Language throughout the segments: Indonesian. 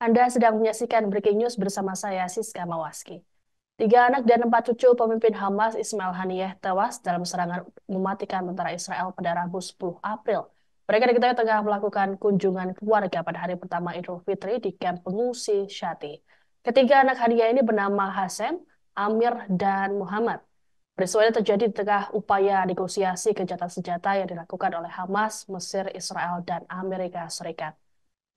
Anda sedang menyaksikan Breaking News bersama saya, Siska Mawaski. 3 anak dan 4 cucu pemimpin Hamas Ismail Haniyeh tewas dalam serangan mematikan tentara Israel pada Rabu 10 April. Mereka diketahui tengah melakukan kunjungan keluarga pada hari pertama Idul Fitri di kamp pengungsi Shati. Ketiga anak Haniyeh ini bernama Hasem, Amir, dan Muhammad. Peristiwa ini terjadi di tengah upaya negosiasi gencatan senjata yang dilakukan oleh Hamas, Mesir, Israel, dan Amerika Serikat.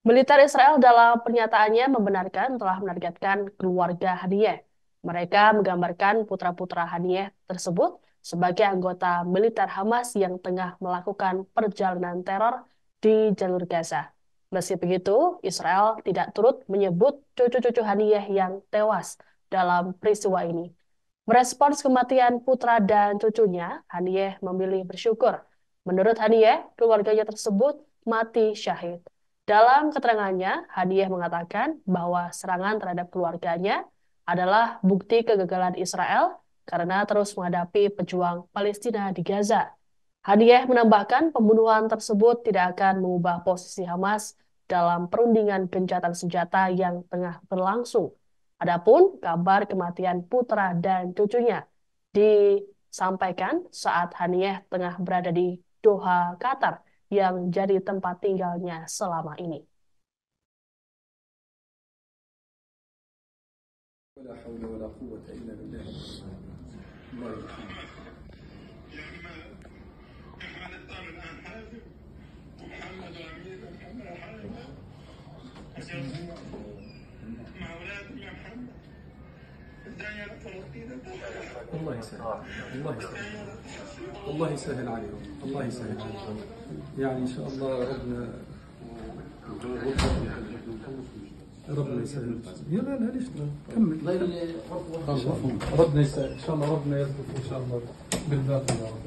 Militer Israel dalam pernyataannya membenarkan telah menargetkan keluarga Haniyeh. Mereka menggambarkan putra-putra Haniyeh tersebut sebagai anggota militer Hamas yang tengah melakukan perjalanan teror di jalur Gaza. Meski begitu, Israel tidak turut menyebut cucu-cucu Haniyeh yang tewas dalam peristiwa ini. Merespons kematian putra dan cucunya, Haniyeh memilih bersyukur. Menurut Haniyeh, keluarganya tersebut mati syahid. Dalam keterangannya, Haniyeh mengatakan bahwa serangan terhadap keluarganya adalah bukti kegagalan Israel karena terus menghadapi pejuang Palestina di Gaza. Haniyeh menambahkan pembunuhan tersebut tidak akan mengubah posisi Hamas dalam perundingan gencatan senjata yang tengah berlangsung. Adapun kabar kematian putra dan cucunya disampaikan saat Haniyeh tengah berada di Doha, Qatar, yang jadi tempat tinggalnya selama ini. ولا حول ولا قوة إلا بالله. الله يرحمه. احنا نختار الان حازم ومحمد وامير محمد حازم مع اولادهم يا محمد ازاي يا فلسطين الله يسهل. الله يسهل. الله يسهل عليهم. الله يسهل عليهم. يعني إن شاء الله ربنا يسهل. يا لا ليش كمل. ربنا يسهل إن شاء الله. ربنا يرزقك إن شاء الله بالباقي يا رب.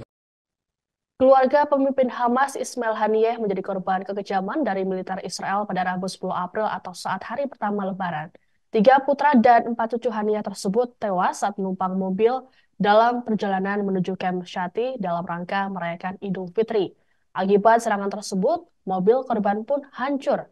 Keluarga pemimpin Hamas Ismail Haniyeh menjadi korban kekejaman dari militer Israel pada Rabu 10 April atau saat hari pertama Lebaran. 3 putra dan 4 cucu Haniyeh tersebut tewas saat menumpang mobil dalam perjalanan menuju kamp Shati dalam rangka merayakan Idul Fitri. Akibat serangan tersebut, mobil korban pun hancur.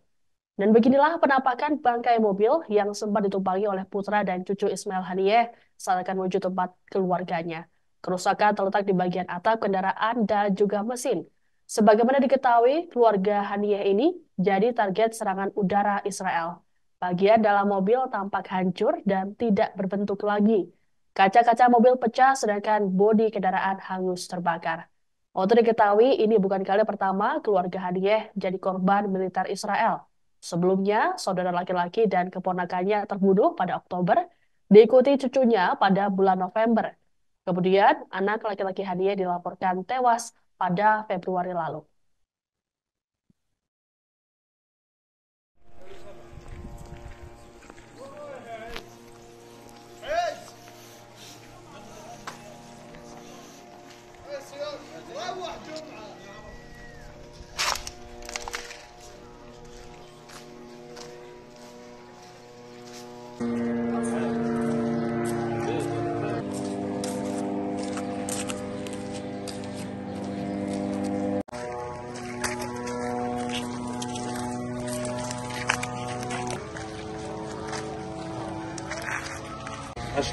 Dan beginilah penampakan bangkai mobil yang sempat ditumpangi oleh putra dan cucu Ismail Haniyeh saat akan menuju tempat keluarganya. Kerusakan terletak di bagian atap kendaraan dan juga mesin. Sebagaimana diketahui, keluarga Haniyeh ini jadi target serangan udara Israel. Bagian dalam mobil tampak hancur dan tidak berbentuk lagi. Kaca-kaca mobil pecah sedangkan bodi kendaraan hangus terbakar. Untuk diketahui, ini bukan kali pertama keluarga Haniyeh jadi korban militer Israel. Sebelumnya, saudara laki-laki dan keponakannya terbunuh pada Oktober, diikuti cucunya pada bulan November. Kemudian, anak laki-laki Haniyeh dilaporkan tewas pada Februari lalu.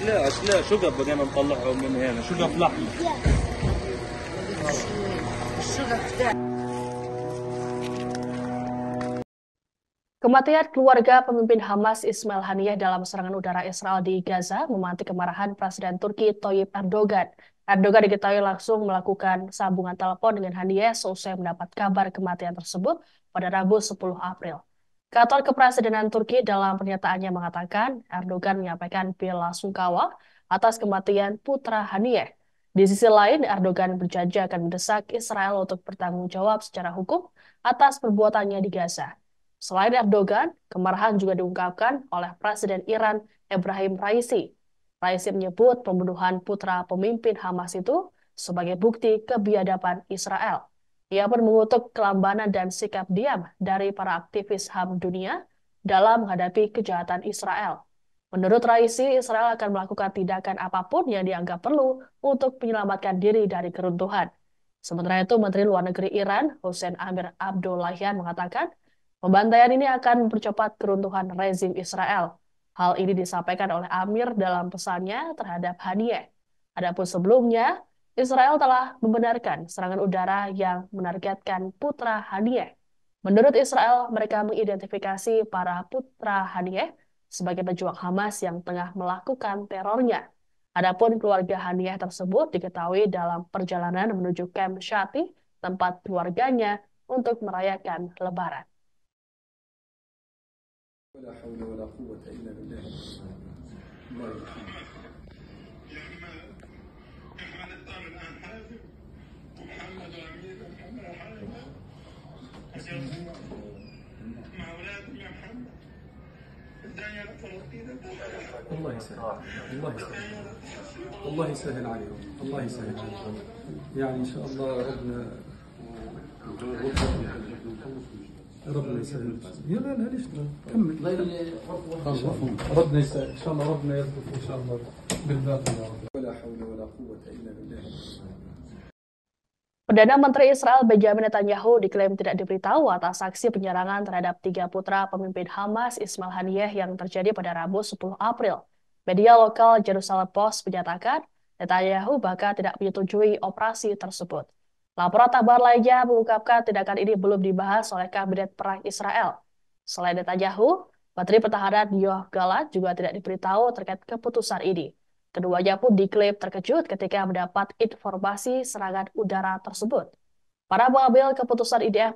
اشلاء شقق بدينا نطلعهم من هنا شقق لحم. Kematian keluarga pemimpin Hamas Ismail Haniyeh dalam serangan udara Israel di Gaza memantik kemarahan Presiden Turki Tayyip Erdogan. Erdogan diketahui langsung melakukan sambungan telepon dengan Haniyeh seusai mendapat kabar kematian tersebut pada Rabu 10 April. Kantor Kepresidenan Turki dalam pernyataannya mengatakan Erdogan menyampaikan bela sungkawa atas kematian putra Haniyeh. Di sisi lain, Erdogan berjanji akan mendesak Israel untuk bertanggung jawab secara hukum atas perbuatannya di Gaza. Selain Erdogan, kemarahan juga diungkapkan oleh Presiden Iran Ebrahim Raisi. Raisi menyebut pembunuhan putra pemimpin Hamas itu sebagai bukti kebiadaban Israel. Ia pun mengutuk kelambanan dan sikap diam dari para aktivis HAM dunia dalam menghadapi kejahatan Israel. Menurut Raisi, Israel akan melakukan tindakan apapun yang dianggap perlu untuk menyelamatkan diri dari keruntuhan. Sementara itu, Menteri Luar Negeri Iran, Hossein Amir Abdollahian, mengatakan Pembantaian ini akan mempercepat keruntuhan rezim Israel. Hal ini disampaikan oleh Amir dalam pesannya terhadap Haniyeh. Adapun sebelumnya, Israel telah membenarkan serangan udara yang menargetkan putra Haniyeh. Menurut Israel, mereka mengidentifikasi para putra Haniyeh sebagai pejuang Hamas yang tengah melakukan terornya. Adapun keluarga Haniyeh tersebut diketahui dalam perjalanan menuju kamp Shati, tempat keluarganya untuk merayakan Lebaran. ولا حول ولا قوة إلا بالله. الله يرحمه. احنا نختار الان حازم ومحمد وامير محمد حازم مع اولادهم يا محمد ازاي يا فلسطين الله يسهل. الله يسهل. الله يسهل عليهم. الله يسهل عليهم. يعني إن شاء الله ربنا يسهل. يا لا ليش كمل. ربنا يسهل إن شاء الله. ربنا يرزق إن شاء الله بالباقي يا رب. ولا حول ولا قوة إلا بالله. Perdana Menteri Israel Benjamin Netanyahu diklaim tidak diberitahu atas aksi penyerangan terhadap 3 putra pemimpin Hamas Ismail Haniyeh yang terjadi pada Rabu 10 April. Media lokal Jerusalem Post menyatakan Netanyahu bahkan tidak menyetujui operasi tersebut. Laporan kabar lainnya mengungkapkan tindakan ini belum dibahas oleh Kabinet Perang Israel. Selain Netanyahu, Menteri Pertahanan Yoav Gallant juga tidak diberitahu terkait keputusan ini. Keduanya pun diklaim terkejut ketika mendapat informasi serangan udara tersebut. Para pengambil keputusan IDF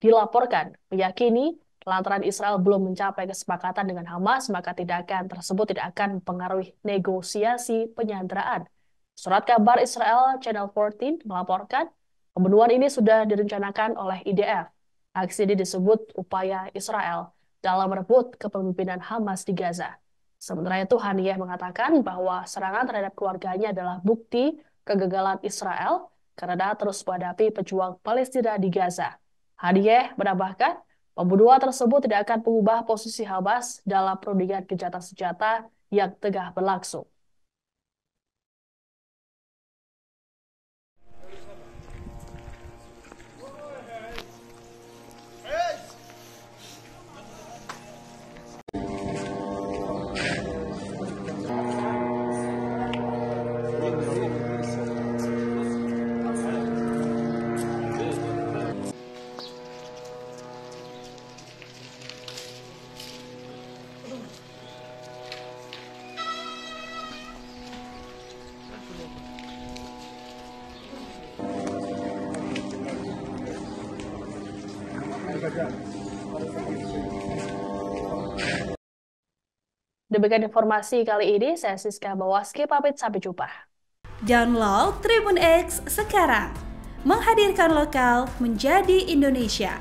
dilaporkan meyakini lantaran Israel belum mencapai kesepakatan dengan Hamas, maka tindakan tersebut tidak akan mempengaruhi negosiasi penyanderaan. Surat kabar Israel Channel 14 melaporkan pembunuhan ini sudah direncanakan oleh IDF. Aksi ini disebut upaya Israel dalam merebut kepemimpinan Hamas di Gaza. Sementara itu, Haniyeh mengatakan bahwa serangan terhadap keluarganya adalah bukti kegagalan Israel karena terus menghadapi pejuang Palestina di Gaza. Haniyeh menambahkan, pembunuhan tersebut tidak akan mengubah posisi Hamas dalam perundingan gencatan senjata yang tengah berlangsung. Demikian informasi kali ini, saya Siska Mawaski pamit, sampai jumpa. Download Tribun X sekarang, menghadirkan lokal menjadi Indonesia.